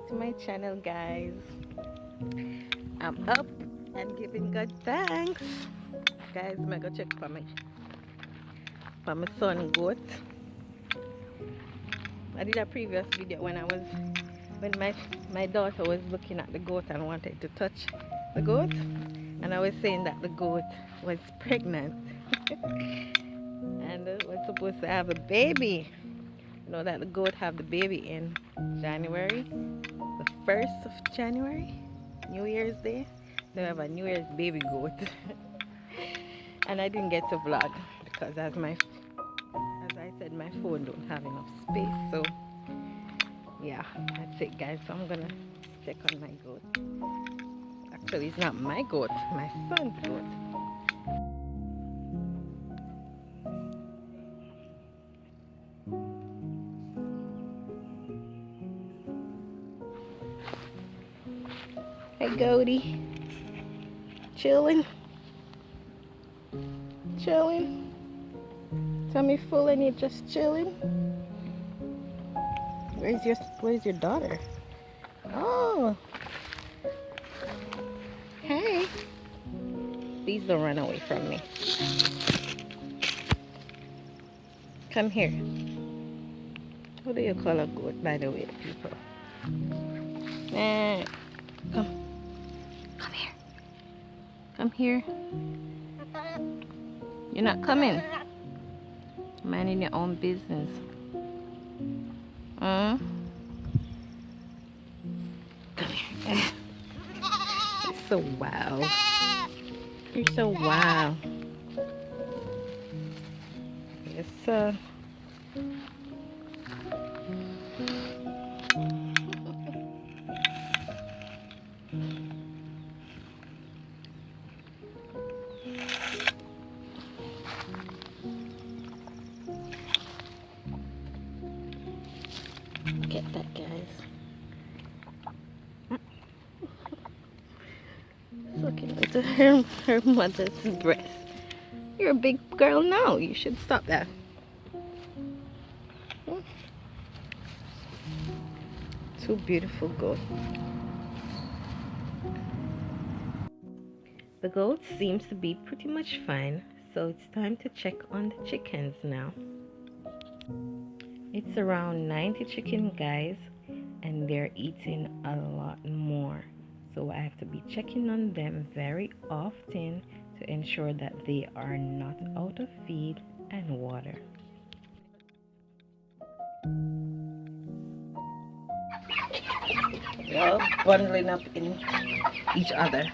back to my channel, guys. I'm up and giving God thanks. Guys, I'm gonna check for my son goat. I did a previous video when my daughter was looking at the goat and wanted to touch the goat, and I was saying that the goat was pregnant and was supposed to have a baby. You know that the goat have the baby in January, the 1st of January, New Year's Day. They have a New Year's baby goat. And I didn't get to vlog because as I said, my phone don't have enough space. So yeah, that's it, guys. So I'm gonna check on my goat. Actually, it's not my goat, my son's goat. Hey, goatie, chilling. Tummy full and you're just chilling. Where's your daughter? Oh, hey. Please don't run away from me. Come here. What do you call a goat, by the way, people? Nah. Come here. Come here. You're not coming. Minding your own business. Come here. You're so wild. You're so wild. Yes, sir. Get that, guys. Looking into her mother's breast. You're a big girl now. You should stop that. Two beautiful goats. The goat seems to be pretty much fine, so it's time to check on the chickens now. It's around 90 chicken, guys, and they're eating a lot more. So I have to be checking on them very often to ensure that they are not out of feed and water. They're all bundling up in each other.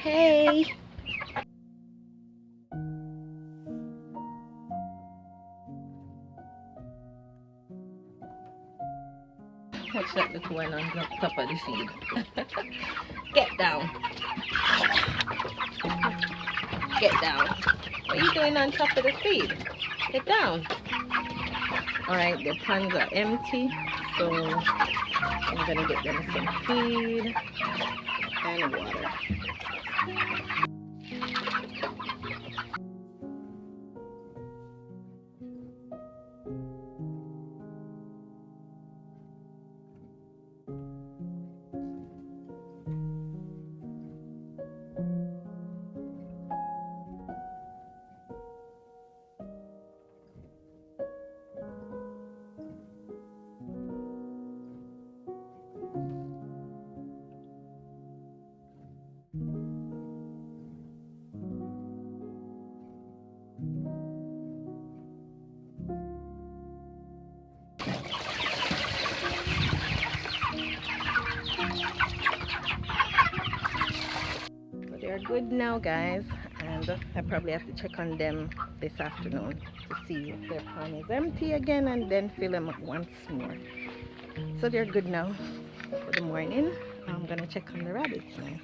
Hey! Watch that little one on top of the feed. Get down. Get down. What are you doing on top of the feed? Get down. Alright, their pans are empty, so I'm gonna get them some feed and water. They're good now, guys, and I probably have to check on them this afternoon to see if their pan is empty again and then fill them up once more. So they're good now for the morning. I'm gonna check on the rabbits now.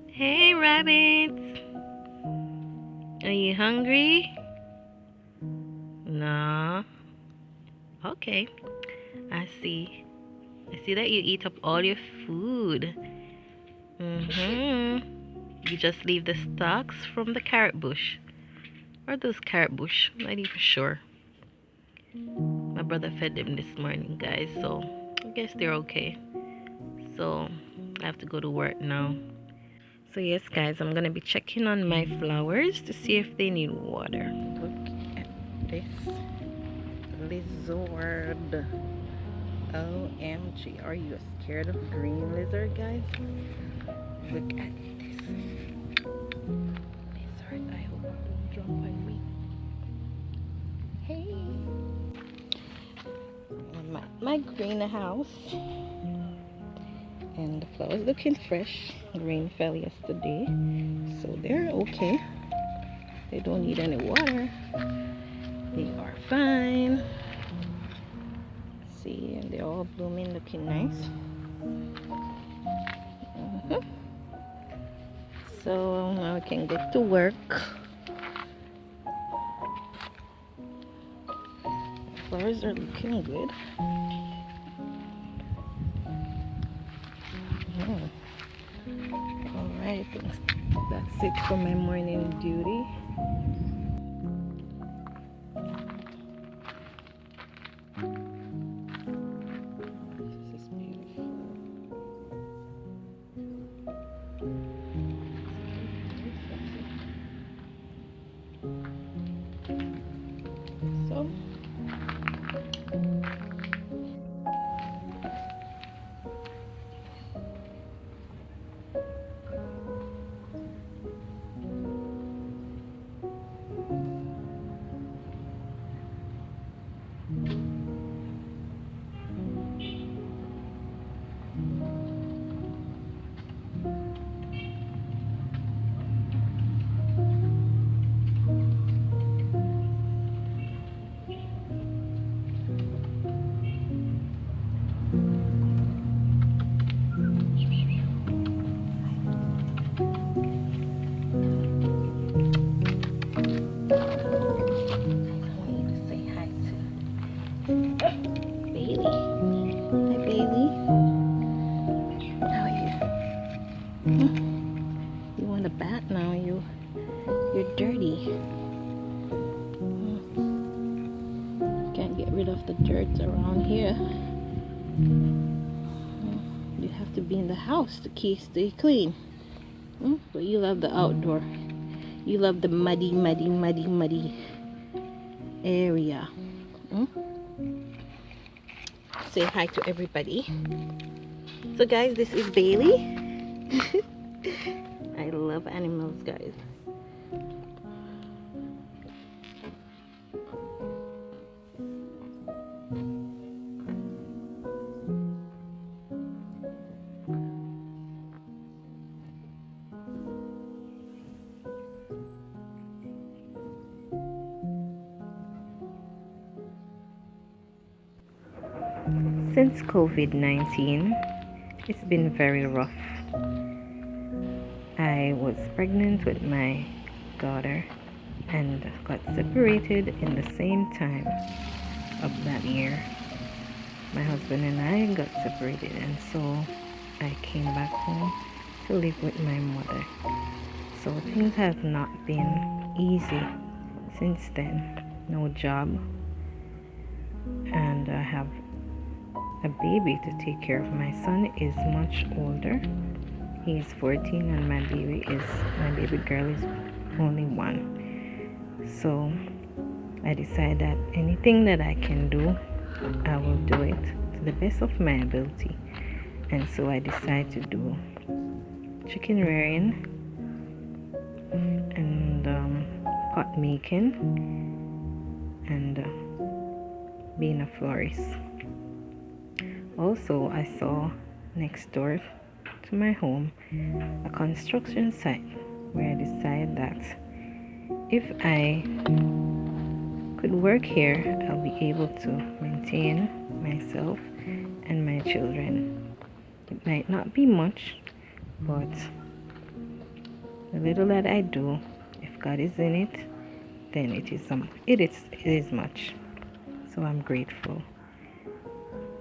Hey, rabbits, are you hungry? No. Okay, I see that you eat up all your food. You just leave the stalks from the carrot bush. Or those carrot bush, I'm not even sure. My brother fed them this morning, guys, so guess they're okay. So I have to go to work now. So yes guys, I'm gonna be checking on my flowers to see if they need water. Look at this lizard. OMG, are you scared of green lizard, guys? Look at this lizard. I hope it don't jump on me. Hey, I'm at my greenhouse and the flowers looking fresh. Rain fell yesterday, so they're okay. They don't need any water. They are fine. See, and they're all blooming, looking nice. So now I can get to work. Flowers are looking good. Alright, that's it for my morning duty. This is beautiful. So Bailey. Hi, Bailey. How are you? You want a bath now? You're dirty. Can't get rid of the dirt around here. You have to be in the house to stay clean. But you love the outdoor. You love the muddy area. Say hi to everybody. So guys, this is Bailey. I love animals, guys. Since COVID-19, it's been very rough. I was pregnant with my daughter and got separated in the same time of that year. My husband and I got separated, and so I came back home to live with my mother. So things have not been easy since then. No job, and I have a baby to take care of. My son is much older. He's 14 and my baby girl is only 1. So I decided that anything that I can do, I will do it to the best of my ability. And so I decided to do chicken rearing and pot making and being a florist. Also, I saw next door to my home a construction site where I decided that if I could work here, I'll be able to maintain myself and my children. It might not be much, but the little that I do, if God is in it, then it is much. So I'm grateful.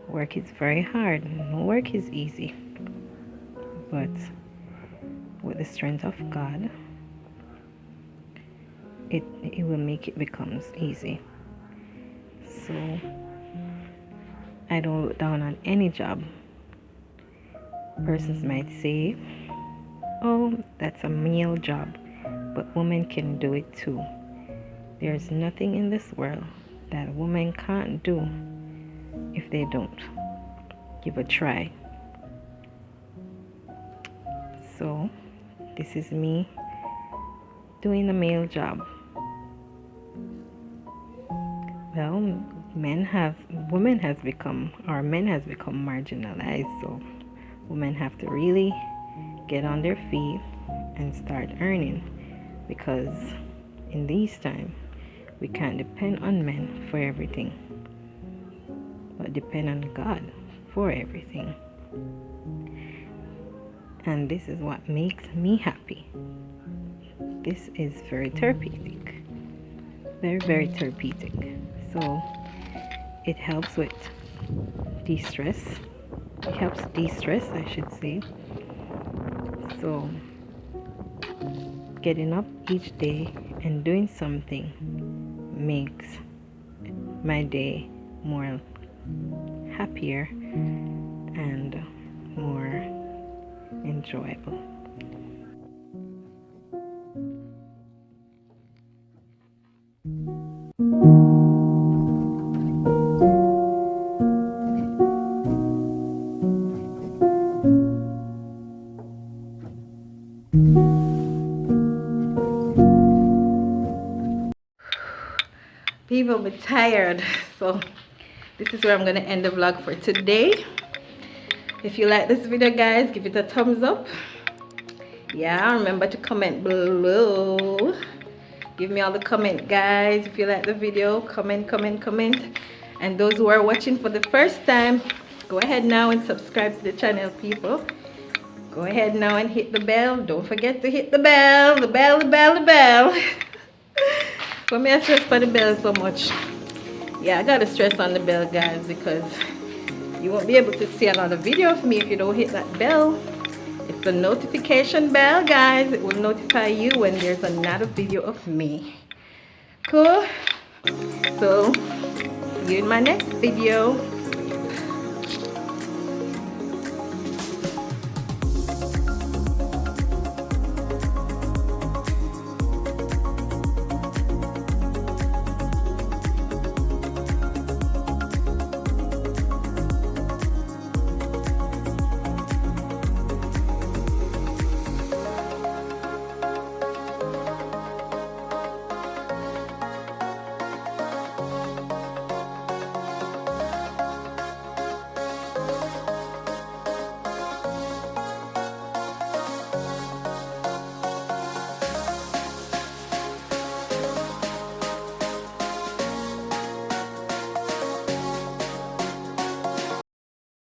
Work is very hard. No work is easy. But with the strength of God, it will make it becomes easy. So I don't look down on any job. Persons might say, oh, that's a male job, but women can do it too. There's nothing in this world that women can't do if they don't give a try. So this is me doing the male job. Well, men has become marginalized, so women have to really get on their feet and start earning, because in these times we can't depend on men for everything, but depend on God for everything. And this is what makes me happy. This is very therapeutic. Very, very therapeutic. So it helps with de-stress. It helps de-stress, I should say. So getting up each day and doing something makes my day more happier and more enjoyable. People be tired, so this is where I'm gonna end the vlog for today. If you like this video, guys, give it a thumbs up. Yeah, remember to comment below. Give me all the comment, guys. If you like the video, comment. And those who are watching for the first time, go ahead now and subscribe to the channel, people. Go ahead now and hit the bell. Don't forget to hit the bell. The bell. For me, I stress for the bell so much. Yeah, I gotta stress on the bell, guys, because you won't be able to see another video of me if you don't hit that bell. It's the notification bell, guys. It will notify you when there's another video of me. Cool? So, see you in my next video.